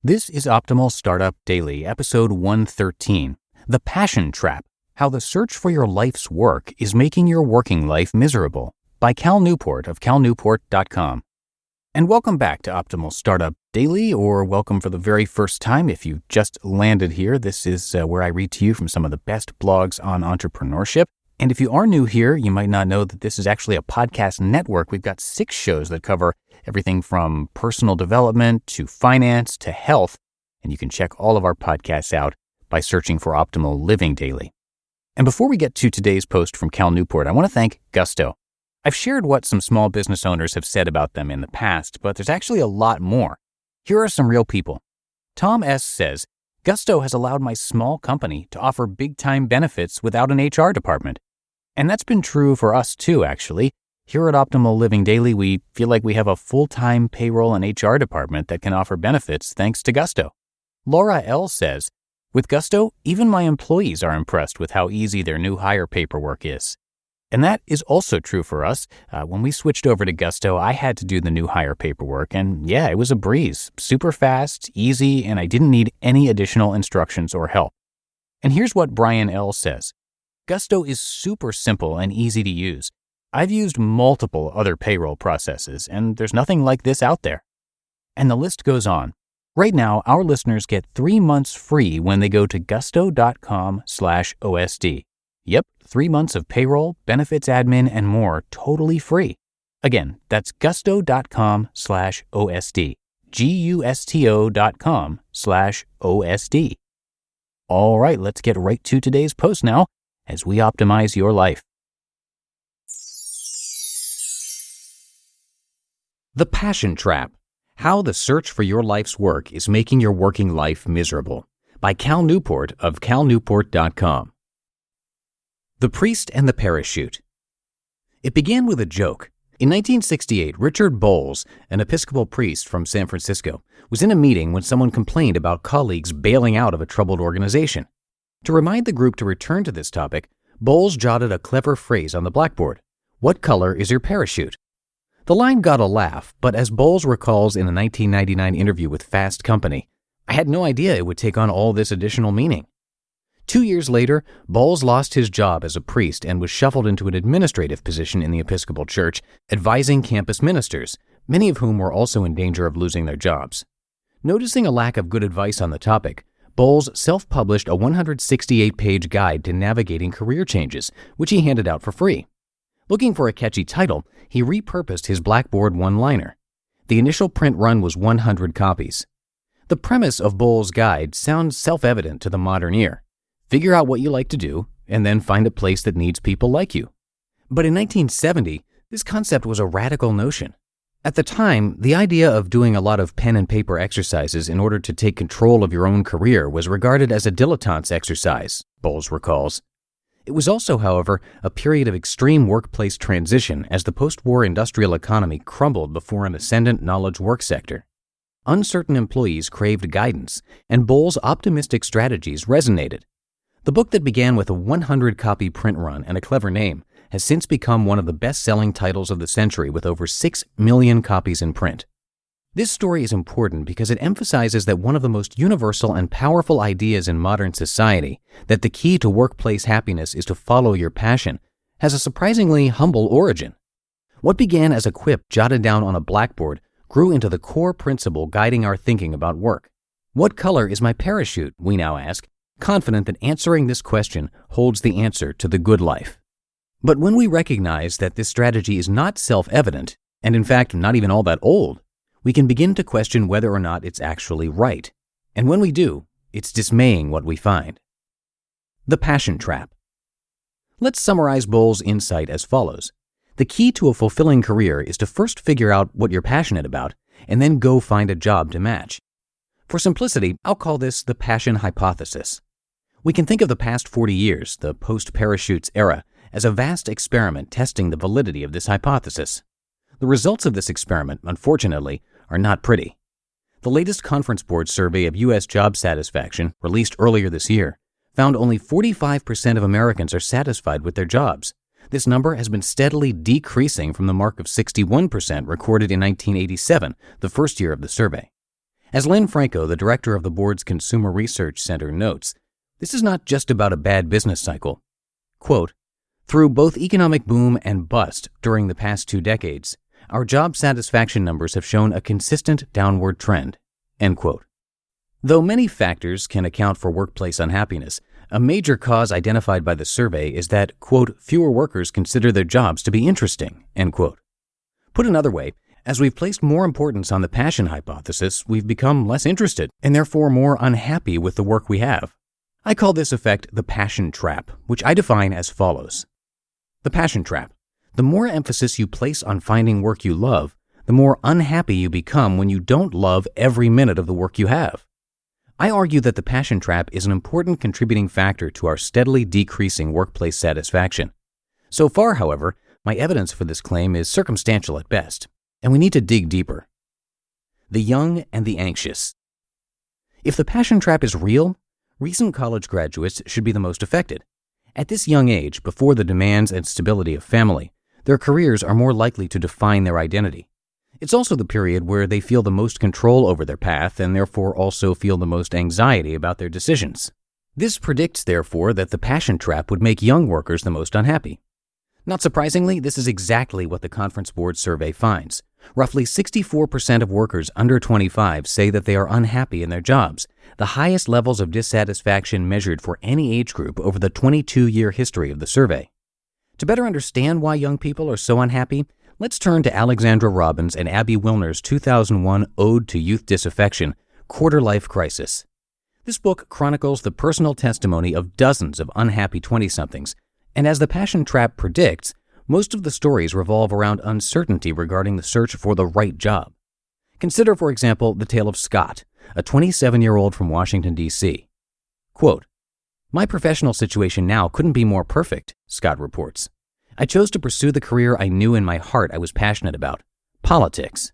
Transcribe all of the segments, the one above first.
This is Optimal Startup Daily, episode 113, The Passion Trap, How the Search for Your Life's Work is Making Your Working Life Miserable, by Cal Newport of calnewport.com. And welcome back to Optimal Startup Daily, or welcome for the very first time if you just landed here. This is where I read to you from some of the best blogs on entrepreneurship. And if you are new here, you might not know that this is actually a podcast network. We've got 6 shows that cover everything from personal development to finance to health. And you can check all of our podcasts out by searching for Optimal Living Daily. And before we get to today's post from Cal Newport, I want to thank Gusto. I've shared what some small business owners have said about them in the past, but there's actually a lot more. Here are some real people. Tom S. says, Gusto has allowed my small company to offer big-time benefits without an HR department. And that's been true for us too, actually. Here at Optimal Living Daily, we feel like we have a full-time payroll and HR department that can offer benefits thanks to Gusto. Laura L. says, with Gusto, even my employees are impressed with how easy their new hire paperwork is. And that is also true for us. When we switched over to Gusto, I had to do the new hire paperwork, and yeah, it was a breeze. Super fast, easy, and I didn't need any additional instructions or help. And here's what Brian L. says. Gusto is super simple and easy to use. I've used multiple other payroll processes, and there's nothing like this out there. And the list goes on. Right now, our listeners get 3 months free when they go to gusto.com/OSD. Yep, 3 months of payroll, benefits admin, and more totally free. Again, that's gusto.com/OSD. gusto.com/OSD. All right, let's get right to today's post now as we optimize your life. The Passion Trap, How the Search for Your Life's Work is Making Your Working Life Miserable, by Cal Newport of calnewport.com. The Priest and the Parachute. It began with a joke. In 1968, Richard Bowles, an Episcopal priest from San Francisco, was in a meeting when someone complained about colleagues bailing out of a troubled organization. To remind the group to return to this topic, Bowles jotted a clever phrase on the blackboard. What color is your parachute? The line got a laugh, but as Bowles recalls in a 1999 interview with Fast Company, I had no idea it would take on all this additional meaning. 2 years later, Bowles lost his job as a priest and was shuffled into an administrative position in the Episcopal Church, advising campus ministers, many of whom were also in danger of losing their jobs. Noticing a lack of good advice on the topic, Bowles self-published a 168-page guide to navigating career changes, which he handed out for free. Looking for a catchy title, he repurposed his Blackboard one-liner. The initial print run was 100 copies. The premise of Bowles' guide sounds self-evident to the modern ear. Figure out what you like to do, and then find a place that needs people like you. But in 1970, this concept was a radical notion. At the time, the idea of doing a lot of pen and paper exercises in order to take control of your own career was regarded as a dilettante's exercise, Bowles recalls. It was also, however, a period of extreme workplace transition as the post-war industrial economy crumbled before an ascendant knowledge work sector. Uncertain employees craved guidance, and Bowles' optimistic strategies resonated. The book that began with a 100-copy print run and a clever name has since become one of the best-selling titles of the century with over 6 million copies in print. This story is important because it emphasizes that one of the most universal and powerful ideas in modern society, that the key to workplace happiness is to follow your passion, has a surprisingly humble origin. What began as a quip jotted down on a blackboard grew into the core principle guiding our thinking about work. What color is my parachute, we now ask, confident that answering this question holds the answer to the good life. But when we recognize that this strategy is not self-evident, and in fact not even all that old, we can begin to question whether or not it's actually right. And when we do, it's dismaying what we find. The Passion Trap. Let's summarize Bowles' insight as follows. The key to a fulfilling career is to first figure out what you're passionate about, and then go find a job to match. For simplicity, I'll call this the passion hypothesis. We can think of the past 40 years, the post-parachutes era, as a vast experiment testing the validity of this hypothesis. The results of this experiment, unfortunately, are not pretty. The latest Conference Board survey of U.S. job satisfaction, released earlier this year, found only 45% of Americans are satisfied with their jobs. This number has been steadily decreasing from the mark of 61% recorded in 1987, the first year of the survey. As Lynn Franco, the director of the board's Consumer Research Center, notes, this is not just about a bad business cycle. Quote, through both economic boom and bust during the past 2 decades, our job satisfaction numbers have shown a consistent downward trend. End quote. Though many factors can account for workplace unhappiness, a major cause identified by the survey is that, quote, fewer workers consider their jobs to be interesting, end quote. Put another way, as we've placed more importance on the passion hypothesis, we've become less interested and therefore more unhappy with the work we have. I call this effect the passion trap, which I define as follows. The passion trap. The more emphasis you place on finding work you love, the more unhappy you become when you don't love every minute of the work you have. I argue that the passion trap is an important contributing factor to our steadily decreasing workplace satisfaction. So far, however, my evidence for this claim is circumstantial at best, and we need to dig deeper. The young and the anxious. If the passion trap is real, recent college graduates should be the most affected. At this young age, before the demands and stability of family, their careers are more likely to define their identity. It's also the period where they feel the most control over their path and therefore also feel the most anxiety about their decisions. This predicts, therefore, that the passion trap would make young workers the most unhappy. Not surprisingly, this is exactly what the Conference Board survey finds. Roughly 64% of workers under 25 say that they are unhappy in their jobs, the highest levels of dissatisfaction measured for any age group over the 22-year history of the survey. To better understand why young people are so unhappy, let's turn to Alexandra Robbins and Abby Wilner's 2001 Ode to Youth Disaffection, Quarter-Life Crisis. This book chronicles the personal testimony of dozens of unhappy 20-somethings, and as the passion trap predicts, most of the stories revolve around uncertainty regarding the search for the right job. Consider, for example, the tale of Scott, a 27-year-old from Washington, D.C. Quote, my professional situation now couldn't be more perfect, Scott reports. I chose to pursue the career I knew in my heart I was passionate about, politics.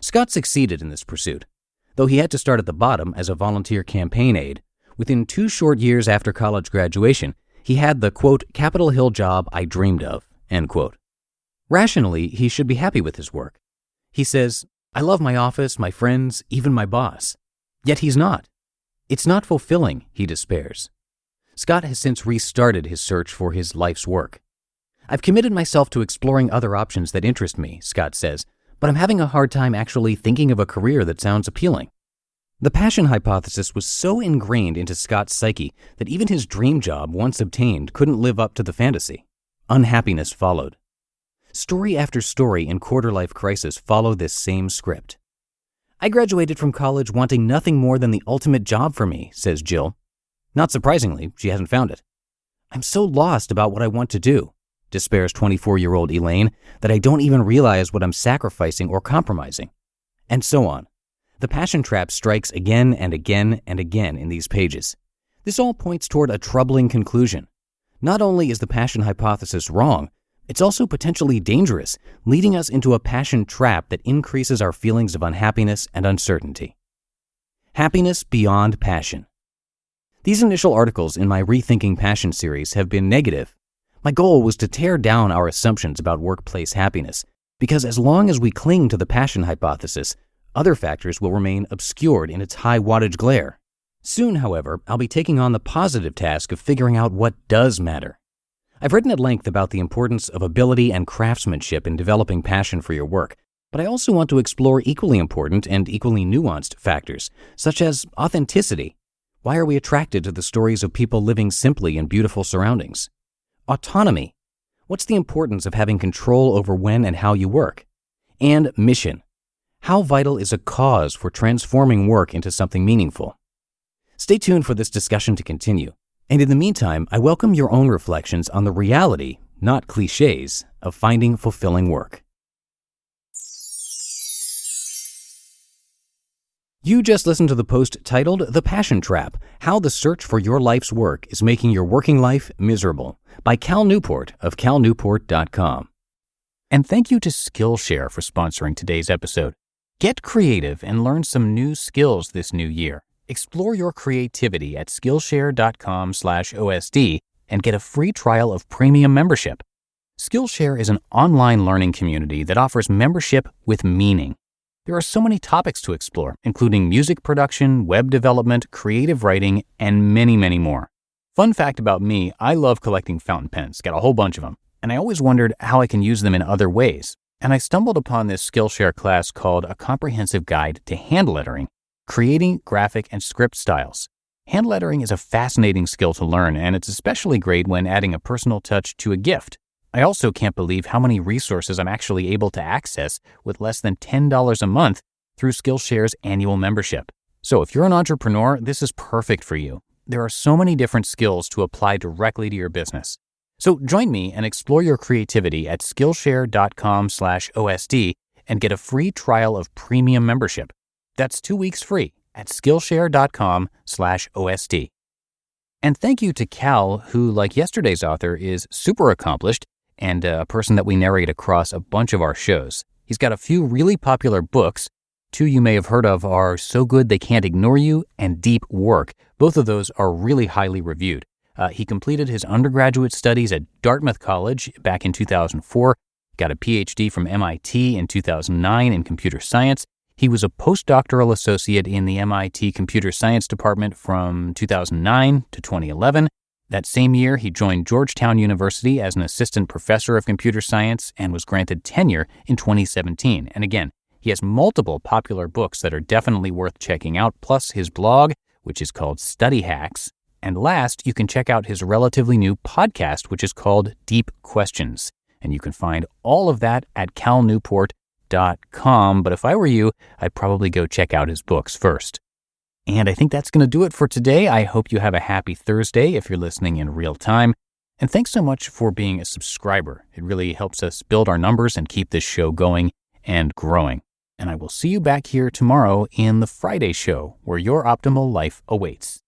Scott succeeded in this pursuit. Though he had to start at the bottom as a volunteer campaign aide, within 2 short years after college graduation, he had the, quote, Capitol Hill job I dreamed of, end quote. Rationally, he should be happy with his work. He says, I love my office, my friends, even my boss. Yet he's not. It's not fulfilling, he despairs. Scott has since restarted his search for his life's work. I've committed myself to exploring other options that interest me, Scott says, but I'm having a hard time actually thinking of a career that sounds appealing. The passion hypothesis was so ingrained into Scott's psyche that even his dream job, once obtained, couldn't live up to the fantasy. Unhappiness followed. Story after story in Quarter-Life Crisis follow this same script. I graduated from college wanting nothing more than the ultimate job for me, says Jill. Not surprisingly, she hasn't found it. I'm so lost about what I want to do, despairs 24-year-old Elaine, that I don't even realize what I'm sacrificing or compromising. And so on. The passion trap strikes again and again and again in these pages. This all points toward a troubling conclusion. Not only is the passion hypothesis wrong, it's also potentially dangerous, leading us into a passion trap that increases our feelings of unhappiness and uncertainty. Happiness beyond passion. These initial articles in my Rethinking Passion series have been negative. My goal was to tear down our assumptions about workplace happiness, because as long as we cling to the passion hypothesis, other factors will remain obscured in its high wattage glare. Soon, however, I'll be taking on the positive task of figuring out what does matter. I've written at length about the importance of ability and craftsmanship in developing passion for your work, but I also want to explore equally important and equally nuanced factors, such as authenticity. Why are we attracted to the stories of people living simply in beautiful surroundings? Autonomy. What's the importance of having control over when and how you work? And mission. How vital is a cause for transforming work into something meaningful? Stay tuned for this discussion to continue. And in the meantime, I welcome your own reflections on the reality, not cliches, of finding fulfilling work. You just listened to the post titled The Passion Trap, How the Search for Your Life's Work is Making Your Working Life Miserable by Cal Newport of calnewport.com. And thank you to Skillshare for sponsoring today's episode. Get creative and learn some new skills this new year. Explore your creativity at Skillshare.com/OSD and get a free trial of premium membership. Skillshare is an online learning community that offers membership with meaning. There are so many topics to explore, including music production, web development, creative writing, and many, many more. Fun fact about me, I love collecting fountain pens, got a whole bunch of them, and I always wondered how I can use them in other ways. And I stumbled upon this Skillshare class called A Comprehensive Guide to Hand Lettering, Creating Graphic and Script Styles. Hand lettering is a fascinating skill to learn, and it's especially great when adding a personal touch to a gift. I also can't believe how many resources I'm actually able to access with less than $10 a month through Skillshare's annual membership. So if you're an entrepreneur, this is perfect for you. There are so many different skills to apply directly to your business. So join me and explore your creativity at Skillshare.com/OSD and get a free trial of premium membership. That's 2 weeks free at Skillshare.com/OSD. And thank you to Cal, who, like yesterday's author, is super accomplished and a person that we narrate across a bunch of our shows. He's got a few really popular books. 2 you may have heard of are So Good They Can't Ignore You and Deep Work. Both of those are really highly reviewed. He completed his undergraduate studies at Dartmouth College back in 2004, got a Ph.D. from MIT in 2009 in computer science. He was a postdoctoral associate in the MIT Computer Science Department from 2009 to 2011. That same year, he joined Georgetown University as an assistant professor of computer science and was granted tenure in 2017. And again, he has multiple popular books that are definitely worth checking out, plus his blog, which is called Study Hacks. And last, you can check out his relatively new podcast, which is called Deep Questions. And you can find all of that at calnewport.com. But if I were you, I'd probably go check out his books first. And I think that's going to do it for today. I hope you have a happy Thursday if you're listening in real time. And thanks so much for being a subscriber. It really helps us build our numbers and keep this show going and growing. And I will see you back here tomorrow in the Friday show, where your optimal life awaits.